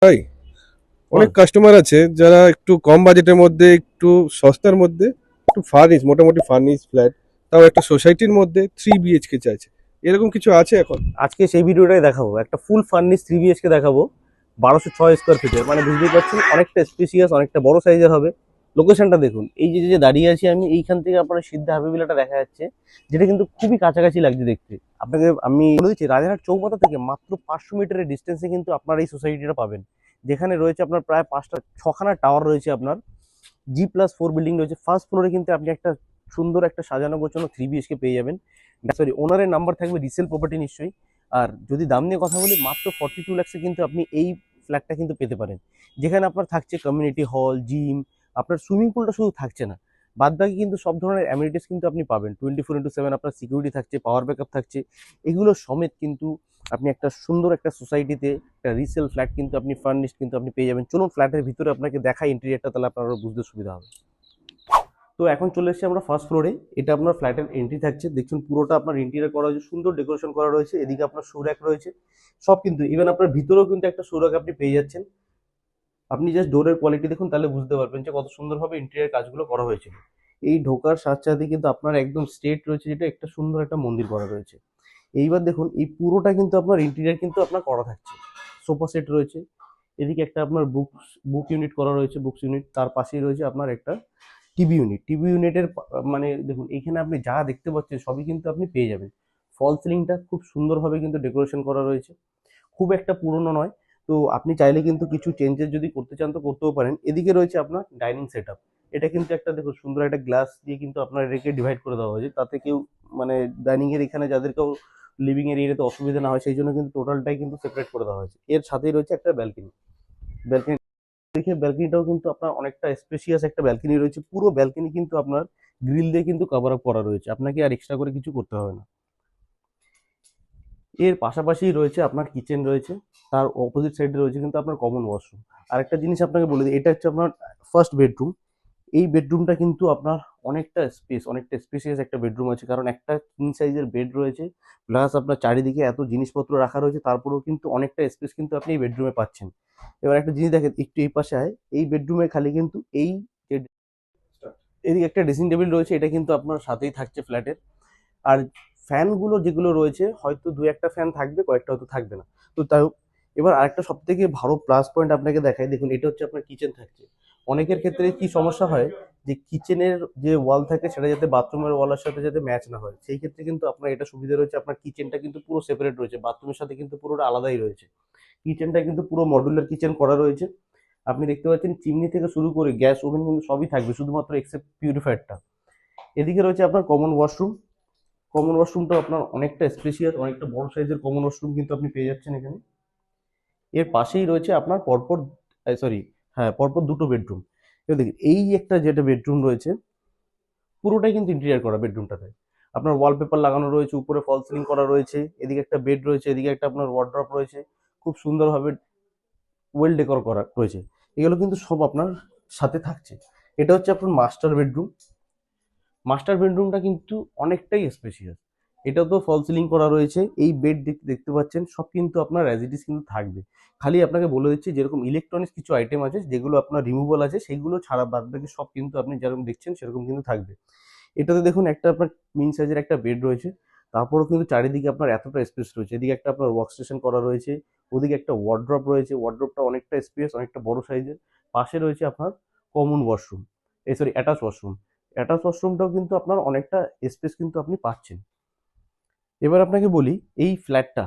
ভাই, বল। অনেক কাস্টমার আছে যারা একটু কম বাজেটের মধ্যে, একটু সস্তার মধ্যে, একটু ফার্নিশ, মোটামুটি ফার্নিশ ফ্ল্যাট, তাও একটা সোসাইটির মধ্যে 3 BHK চাইছে। এরকম কিছু আছে এখন? আজকে সেই ভিডিওটাই দেখাবো, একটা ফুল ফার্নিশ 3 BHK দেখাবো, 1206 স্কোয়ার ফিটের। মানে বুঝতেই পারছেন অনেকটা স্পেসিয়াস, অনেকটা বড় সাইজের হবে। লোকেশনটা দেখুন, এই যে যে দাঁড়িয়ে আছি আমি, এইখান থেকে আপনার সিদ্ধা হাবিবিলাটা দেখা যাচ্ছে, যেটা কিন্তু খুবই কাছাকাছি লাগছে দেখতে। আপনাকে আমি বলে দিচ্ছি, রাজারহাট চৌমাথা থেকে মাত্র 500 মিটারের ডিস্টেন্সে কিন্তু আপনার এই সোসাইটিটা পাবেন, যেখানে রয়েছে আপনার প্রায় 5টা 6খানা টাওয়ার রয়েছে, আপনার G+4 বিল্ডিং রয়েছে। ফার্স্ট ফ্লোরে কিন্তু আপনি একটা সুন্দর একটা সাজানো গোছানো 3 BHK পেয়ে যাবেন। সরি, ওনারের নাম্বার থাকবে, রিসেল প্রপার্টি নিশ্চয়ই। আর যদি দাম নিয়ে কথা বলি, মাত্র 42 লাখসে কিন্তু আপনি এই ফ্ল্যাটটা কিন্তু পেতে পারেন, যেখানে আপনার থাকছে কমিউনিটি হল, জিম, আপনার সুইমিং পুলটা শুধু থাকছে না, বাদ বাকি কিন্তু সব ধরনের অ্যামিনিটিস কিন্তু আপনি পাবেন। 24x7 আপনার সিকিউরিটি থাকছে, পাওয়ার ব্যাকআপ থাকছে, এগুলো সমেত কিন্তু আপনি একটা সুন্দর একটা সোসাইটিতে একটা রিসেল ফ্ল্যাট কিন্তু আপনি ফার্নিশড কিন্তু আপনি পেয়ে যাবেন। চলুন ফ্ল্যাটের ভিতরে আপনাকে দেখাই ইন্টেরিয়রটা, তাহলে আপনার আরো বুঝতে সুবিধা হবে। তো এখন চলে এসেছি আমরা ফার্স্ট ফ্লোরে। এটা আপনার ফ্ল্যাটের এন্ট্রি থাকছে, দেখুন পুরোটা আপনার ইন্টেরিয়র করা হয়েছে, সুন্দর ডেকোরেশন করা রয়েছে। এদিকে আপনার শো র্যাক রয়েছে, সব কিন্তু ইভেন আপনার ভিতরেও কিন্তু একটা শো র্যাক আপনি পেয়ে যাচ্ছেন। আপনি জাস্ট ডোরের কোয়ালিটি দেখুন, তাহলে বুঝতে পারবেন যে কত সুন্দরভাবে ইন্টেরিয়র কাজগুলো করা হয়েছিল। এই ঢোকার সাথে সাথে কিন্তু আপনার একদম স্ট্রেট রয়েছে, যেটা একটা সুন্দর একটা মন্দির করা রয়েছে। এইবার দেখুন, এই পুরোটা কিন্তু আপনার ইন্টেরিয়র কিন্তু আপনার করা থাকছে, সোফা সেট রয়েছে। এদিকে একটা আপনার বুক ইউনিট করা রয়েছে, বুকস ইউনিট। তার পাশেই রয়েছে আপনার একটা টিভি ইউনিট। টিভি ইউনিটের মানে দেখুন, এখানে আপনি যা দেখতে পাচ্ছেন সবই কিন্তু আপনি পেয়ে যাবেন। ফল সিলিংটা খুব সুন্দরভাবে কিন্তু ডেকোরেশন করা রয়েছে, খুব একটা পুরনো নয়। তো আপনি চাইলে কিন্তু কিছু চেঞ্জেস যদি করতে চান তো করতেও পারেন। এদিকে রয়েছে আপনার ডাইনিং সেট আপ। এটা কিন্তু একটা দেখুন, সুন্দর একটা গ্লাস দিয়ে কিন্তু আপনার এটাকে ডিভাইড করে দেওয়া হয়েছে, তাতে কেউ মানে ডাইনিং এর এখানে যাদেরকেও লিভিং এর এরিয়াতে অসুবিধা না হয়, সেই জন্য কিন্তু টোটালটাই কিন্তু সেপারেট করে দেওয়া হয়েছে। এর সাথেই রয়েছে একটা ব্যালকনি। ব্যালকনি দেখে ব্যালকনিটাও কিন্তু আপনার অনেকটা স্পেশিয়াস একটা ব্যালকনি রয়েছে। পুরো ব্যালকনি কিন্তু আপনার গ্রিল দিয়ে কিন্তু কভার আপ করা রয়েছে, আপনাকে আর এক্সট্রা করে কিছু করতে হবে না। এর পাশাপাশি রয়েছে আপনার কিচেন রয়েছে, তার অপোজিট সাইডে রয়েছে কিন্তু আপনার কমন ওয়াশরুম। আর একটা জিনিস আপনাকে বলে দিই, এটা হচ্ছে আপনার ফার্স্ট বেডরুম। এই বেডরুমটা কিন্তু আপনার অনেকটা স্পেস, অনেকটা স্পেসিয়াস একটা বেডরুম আছে, কারণ একটা কিং সাইজের বেড রয়েছে, প্লাস আপনার চারিদিকে এত জিনিসপত্র রাখা রয়েছে, তারপরেও কিন্তু অনেকটা স্পেস কিন্তু আপনি এই বেডরুমে পাচ্ছেন। এবার একটা জিনিস দেখেন, একটু এই পাশে আয়, এই বেডরুমে খালি কিন্তু এই যে এদিকে একটা ড্রেসিং টেবিল রয়েছে, এটা কিন্তু আপনার সাথেই থাকছে ফ্ল্যাটের। আর ফ্যানগুলো যেগুলো রয়েছে, হয়তো দু একটা ফ্যান থাকবে, কয়েকটা হয়তো থাকবে না। তো তাও এবার আরেকটা সব থেকে ভালো প্লাস পয়েন্ট আপনাকে দেখাই, দেখুন এটা হচ্ছে আপনার কিচেন থাকছে। অনেকের ক্ষেত্রে কি সমস্যা হয়, যে কিচেনের যে ওয়াল থাকে সেটা যাতে বাথরুমের ওয়ালের সাথে যাতে ম্যাচ না হয়, সেই ক্ষেত্রে কিন্তু আপনার এটা সুবিধা রয়েছে, আপনার কিচেনটা কিন্তু পুরো সেপারেট রয়েছে, বাথরুমের সাথে কিন্তু পুরোটা আলাদাই রয়েছে। কিচেনটা কিন্তু পুরো মডুলার কিচেন করা রয়েছে। আপনি দেখতে পাচ্ছেন চিমনি থেকে শুরু করে গ্যাস ওভেন কিন্তু সবই থাকবে, শুধুমাত্র এক্সেপ্ট পিউরিফায়ারটা। এদিকে রয়েছে আপনার কমন ওয়াশরুম। কমন ওয়াশরুমটা আপনার অনেকটা স্পেশিয়াস, অনেকটা বড় সাইজের কমন ওয়াশরুম কিন্তু আপনি পেয়ে যাচ্ছেন এখানে। এর পাশেই রয়েছে আপনার পরপর, সরি, হ্যাঁ, পরপর দুটো বেডরুম। এবার দেখুন, এই একটা যেটা বেডরুম রয়েছে, পুরোটাই কিন্তু ইন্টেরিয়ার করা বেডরুমটাতে। আপনার ওয়ালপেপার লাগানো রয়েছে, উপরে ফল সিলিং করা রয়েছে, এদিকে একটা বেড রয়েছে, এদিকে একটা আপনার ওয়ার্ড্রপ রয়েছে, খুব সুন্দরভাবে ওয়েল ডেকোর করা রয়েছে। এগুলো কিন্তু সব আপনার সাথে থাকছে। এটা হচ্ছে আপনার মাস্টার বেডরুম। মাস্টার বেডরুমটা কিন্তু অনেকটাই স্পেশিয়াস। এটাও তো ফল সিলিং করা রয়েছে, এই বেড দেখতে পাচ্ছেন সব কিন্তু আপনার অ্যাজ ইট ইজ কিন্তু থাকবে। খালি আপনাকে বলে দিচ্ছি, যেরকম ইলেকট্রনিক্স কিছু আইটেম আছে যেগুলো আপনার রিমুভাল আছে, সেইগুলো ছাড়া বাদ বাকি সব কিন্তু আপনি যেরকম দেখছেন সেরকম কিন্তু থাকবে। এটাতে দেখুন একটা আপনার মিন সাইজের একটা বেড রয়েছে, তারপরেও কিন্তু চারিদিকে আপনার এতটা স্পেস রয়েছে। এদিকে একটা আপনার ওয়ার্ক স্টেশন করা রয়েছে, ওদিকে একটা ওয়ার্ড্রপ রয়েছে, ওয়ার্ড্রপটা অনেকটা স্পেস, অনেকটা বড় সাইজের। পাশে রয়েছে আপনার common washroom, sorry, attach washroom. Attach ওয়াশরুমটাও কিন্তু আপনার অনেকটা স্পেস কিন্তু আপনি পাচ্ছেন। এবার আপনাকে বলি, এই ফ্ল্যাটটা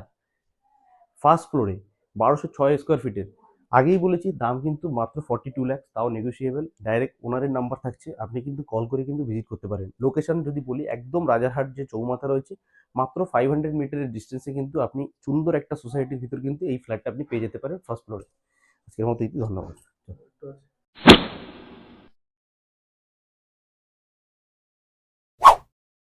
ফার্স্ট ফ্লোরে 1206 স্কোয়ার ফিটের। আগেই বলেছি দাম কিন্তু মাত্র 42 লাখ, তাও নেগোসিয়েবল। ডাইরেক্ট ওনারের নাম্বার থাকছে, আপনি কিন্তু কল করে কিন্তু ভিজিট করতে পারেন। লোকেশন যদি বলি, একদম রাজারহাট যে চৌমাথা রয়েছে, মাত্র 500 মিটারের ডিস্টেন্সে কিন্তু আপনি সুন্দর একটা সোসাইটির ভিতর কিন্তু এই ফ্ল্যাটটা আপনি পেয়ে যেতে পারেন ফার্স্ট ফ্লোরে। আজকের মতো ধন্যবাদ।